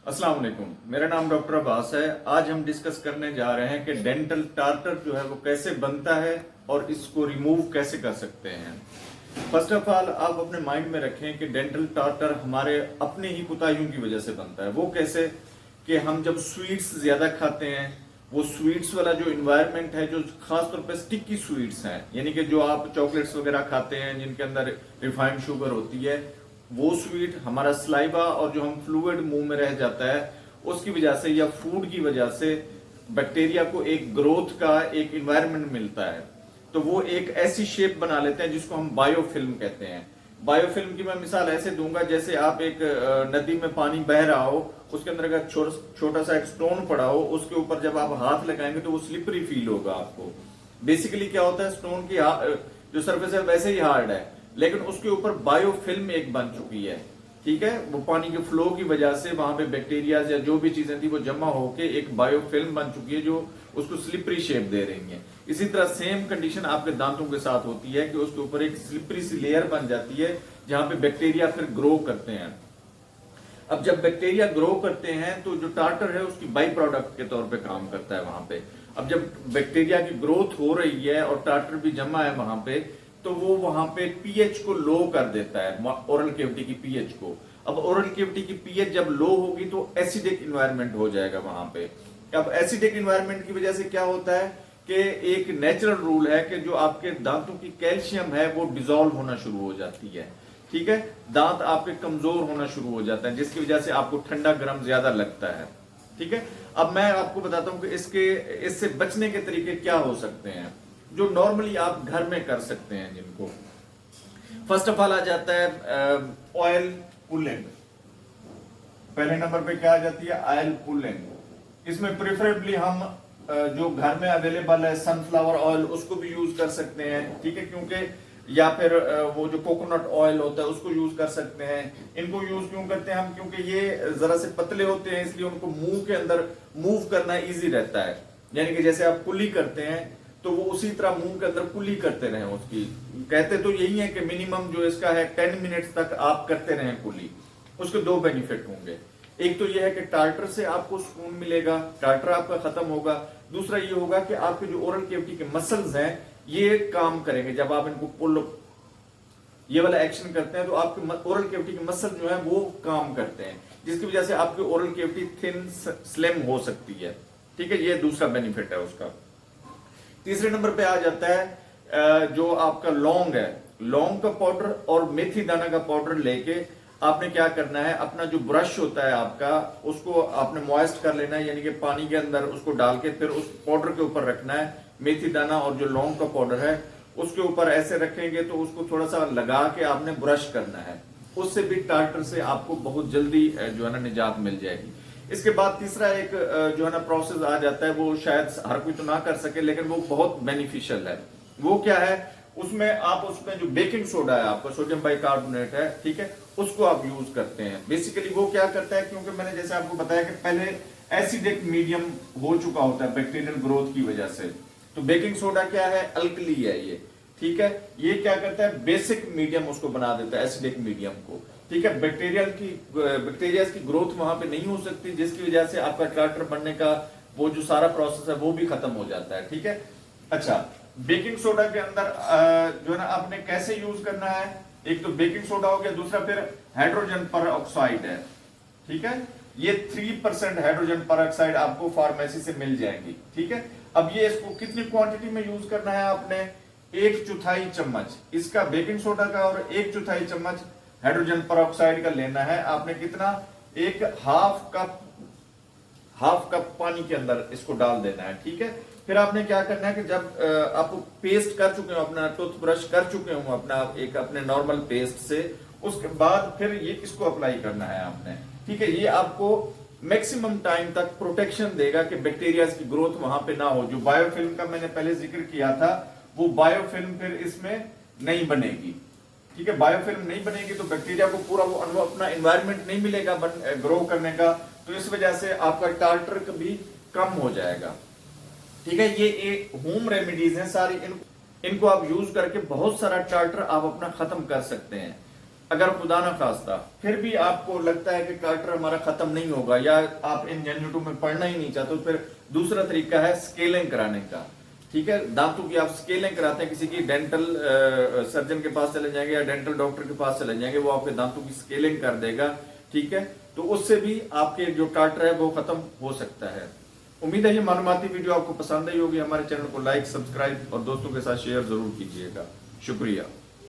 अस्सलाम वालेकुम। मेरा नाम डॉक्टर अब्बास है। आज हम डिस्कस करने जा रहे हैं कि डेंटल टार्टर जो है वो कैसे बनता है और इसको रिमूव कैसे कर सकते हैं। फर्स्ट ऑफ ऑल आप अपने माइंड में रखें कि डेंटल टार्टर हमारे अपने ही कुताहियों की वजह से बनता है। वो कैसे कि हम जब स्वीट्स ज्यादा खाते हैं, वो स्वीट्स वाला जो इन्वायरमेंट है, जो खासतौर पर स्टिकी स्वीट्स हैं, यानी कि जो आप चॉकलेट्स वगैरह खाते हैं जिनके अंदर रिफाइंड शुगर होती है, वो स्वीट हमारा स्लाइवा और जो हम फ्लूइड मुंह में रह जाता है उसकी वजह से या फूड की वजह से बैक्टीरिया को एक ग्रोथ का एक इन्वायरमेंट मिलता है, तो वो एक ऐसी शेप बना लेते हैं जिसको हम बायोफिल्म कहते हैं। बायोफिल्म की मैं मिसाल ऐसे दूंगा जैसे आप एक नदी में पानी बह रहा हो, उसके अंदर अगर छोटा सा एक स्टोन पड़ा हो, उसके ऊपर जब आप हाथ लगाएंगे तो वो स्लिपरी फील होगा आपको। बेसिकली क्या होता है, स्टोन की जो सरफेस है वैसे ही हार्ड है, लेकिन उसके ऊपर बायोफिल्म एक बन चुकी है। ठीक है, वो पानी के फ्लो की वजह से वहां पे बैक्टीरिया या जो भी चीजें थी वो जमा होके एक बायोफिल्म बन चुकी है जो उसको स्लिपरी शेप दे रही है। इसी तरह सेम कंडीशन आपके दांतों के साथ होती है कि उसके ऊपर एक स्लिपरी सी लेयर बन जाती है जहां पे बैक्टीरिया फिर ग्रो करते हैं। अब जब बैक्टीरिया ग्रो करते हैं तो जो टार्टर है उसकी बाई प्रोडक्ट के तौर पे काम करता है वहां पे। अब जब बैक्टीरिया की ग्रोथ हो रही है और टार्टर भी जमा है वहां पे, तो वो वहां पे पीएच को लो कर देता है, ओरल कैविटी की पीएच को। अब ओरल कैविटी की पीएच जब लो होगी तो एसिडिक इन्वायरमेंट हो जाएगा वहां पे। अब एसिडिक इन्वायरमेंट की वजह से क्या होता है कि एक नेचुरल रूल है कि जो आपके दांतों की कैल्शियम है वो डिसॉल्व होना शुरू हो जाती है। ठीक है, दांत आपके कमजोर होना शुरू हो जाता है जिसकी वजह से आपको ठंडा गर्म ज्यादा लगता है। ठीक है, अब मैं आपको बताता हूं कि इससे बचने के तरीके क्या हो सकते हैं जो नॉर्मली आप घर में कर सकते हैं जिनको। फर्स्ट ऑफ ऑल आ जाता है ऑयल पुलिंग। पहले नंबर पे क्या आ जाती है, ऑयल पुलिंग। इसमें प्रेफरेबली हम जो घर में अवेलेबल है सनफ्लावर ऑयल उसको भी यूज कर सकते हैं। ठीक है, क्योंकि या फिर वो जो कोकोनट ऑयल होता है उसको यूज कर सकते हैं। इनको यूज क्यों करते हैं हम, क्योंकि ये जरा से पतले होते हैं इसलिए उनको मुंह के अंदर मूव करना इजी रहता है। यानी कि जैसे आप कुली करते हैं तो वो उसी तरह मुंह के अंदर कुली करते रहें उसकी। कहते तो यही है कि मिनिमम जो इसका है 10 मिनट्स तक आप करते रहें कुली। उसके दो बेनिफिट होंगे। एक तो यह है कि टार्टर से आपको सुकून मिलेगा, टार्टर आपका खत्म होगा। दूसरा ये होगा कि आपके जो ओरल कैविटी के मसल्स हैं ये काम करेंगे। जब आप इनको पुल ये वाला एक्शन करते हैं तो आपके ओरल कैविटी के मसल जो है वो काम करते हैं, जिसकी वजह से आपकी ओरल कैविटी थिन स्लिम हो सकती है। ठीक है, ये दूसरा बेनिफिट है उसका। तीसरे नंबर पे आ जाता है जो आपका लौंग है, लौंग का पाउडर और मेथी दाना का पाउडर लेके आपने क्या करना है, अपना जो ब्रश होता है आपका उसको आपने मॉइस्ट कर लेना है, यानी कि पानी के अंदर उसको डाल के फिर उस पाउडर के ऊपर रखना है। मेथी दाना और जो लौंग का पाउडर है उसके ऊपर ऐसे रखेंगे तो उसको थोड़ा सा लगा के आपने ब्रश करना है। उससे भी टार्टर से आपको बहुत जल्दी जो है ना निजात मिल जाएगी। इसके बाद तीसरा एक जो है ना प्रोसेस आ जाता है, वो शायद हर कोई तो ना कर सके लेकिन वो बहुत बेनिफिशियल है। वो क्या है, उसमें आप उसमें जो बेकिंग सोडा है आपका, सोडियम बाइकार्बोनेट है, ठीक है, उसको आप यूज करते हैं। बेसिकली वो क्या करता है, क्योंकि मैंने जैसे आपको बताया कि पहले एसिडिक मीडियम हो चुका होता है बैक्टीरियल ग्रोथ की वजह से, तो बेकिंग सोडा क्या है, अल्कली है ये। ठीक है, ये क्या करता है, बेसिक मीडियम उसको बना देता है, एसिडिक मीडियम को। ठीक है, बैक्टीरिया की ग्रोथ वहां पे नहीं हो सकती, जिसकी वजह से आपका टार्टर बनने का वो जो सारा प्रोसेस है वो भी खत्म हो जाता है। ठीक है, अच्छा, बेकिंग सोडा के अंदर जो है ना आपने कैसे यूज करना है, एक तो बेकिंग सोडा हो गया, दूसरा फिर हाइड्रोजन पर ऑक्साइड है। ठीक है, ये 3% हाइड्रोजन पर ऑक्साइड आपको फार्मेसी से मिल जाएंगी। ठीक है, अब ये इसको कितनी क्वांटिटी में यूज करना है आपने, 1/4 चम्मच इसका बेकिंग सोडा का और 1/4 चम्मच हाइड्रोजन परऑक्साइड का लेना है आपने। कितना, एक हाफ कप पानी के अंदर इसको डाल देना है। ठीक है, फिर आपने क्या करना है कि जब आप पेस्ट कर चुके हो, अपना टूथब्रश कर चुके हो अपना एक अपने नॉर्मल पेस्ट से, उसके बाद फिर ये इसको अप्लाई करना है आपने। ठीक है, ये आपको मैक्सिमम टाइम तक प्रोटेक्शन देगा कि बैक्टीरिया की ग्रोथ वहां पे ना हो। जो बायोफिल्म का मैंने पहले जिक्र किया था वो बायोफिल्म फिर इसमें नहीं बनेगी। ठीक है, बायोफिल्म नहीं बनेगी तो बैक्टीरिया को पूरा वो अपना एनवायरनमेंट नहीं मिलेगा ग्रो करने का, तो इस वजह से आपका टार्टर भी कम हो जाएगा। ठीक है, ये होम रेमेडीज हैं सारी, इनको आप यूज करके बहुत सारा टार्टर आप अपना खत्म कर सकते हैं। अगर खुदा ना खास्ता फिर भी आपको लगता है कि टार्टर हमारा खत्म नहीं होगा या आप इन जेनरेटो में पढ़ना ही नहीं चाहते, तो फिर दूसरा तरीका है स्केलिंग कराने का। ठीक है, दांतों की आप स्केलिंग कराते हैं, किसी की डेंटल सर्जन के पास चले जाएंगे या डेंटल डॉक्टर के पास चले जाएंगे, वो आपके दांतों की स्केलिंग कर देगा। ठीक है, तो उससे भी आपके जो टार्टर है वो खत्म हो सकता है। उम्मीद है ये मालूमाती वीडियो आपको पसंद आई होगी। हमारे चैनल को लाइक, सब्सक्राइब और दोस्तों के साथ शेयर जरूर कीजिएगा। शुक्रिया।